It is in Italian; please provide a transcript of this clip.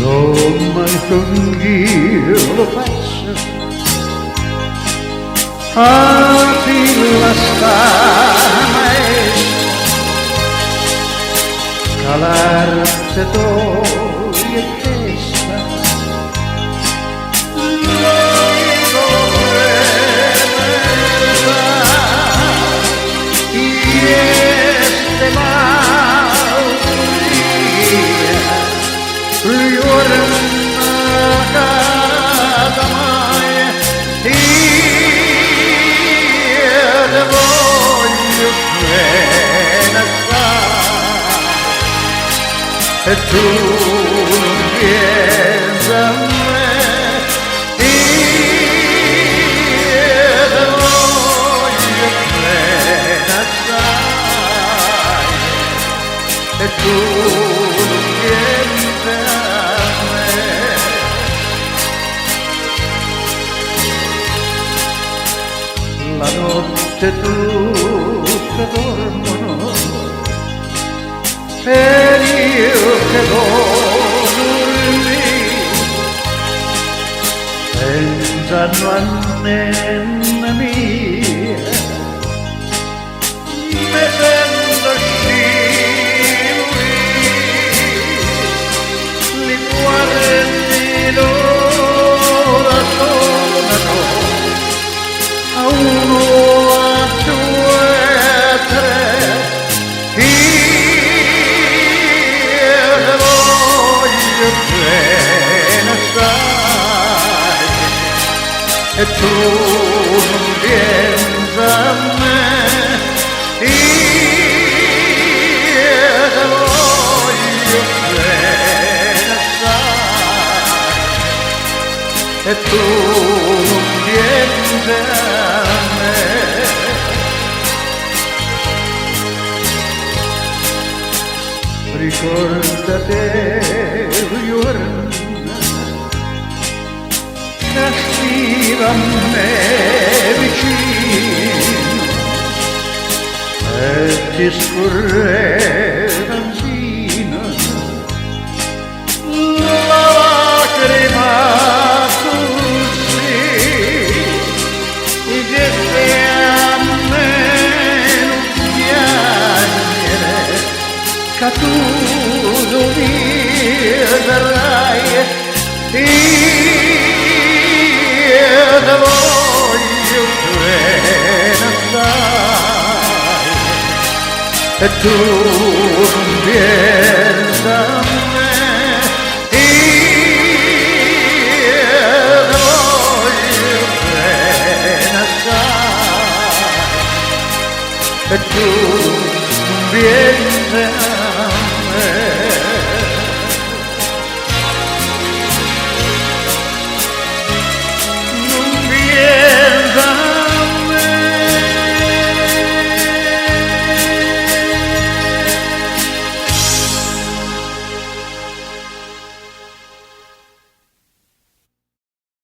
domani io lo faccio, apri la stana e calarte toglie questa, l'unico premessa, este mauria, riorna cada mai, io te voglio bene assai, e tu non vieni a me, io te voglio bene assai, e tu non vieni a me. La notte tutte dormono ed io che dormi pensano a nonna mia, mi sento scivoli, li guardi l'ora suonano a uno, a due, a tre, io te voglio bene assai, e tu non vieni a me, io te voglio bene assai, e tu non vieni a me. Ricordate giorno che stiva a me vicino e ti scorreva vicino la lacrima così che se a me non piangere, che tu non mi verrai, io te voglio bene assai, e tu non vieni a me, io te voglio bene assai, e tu non vieni a me.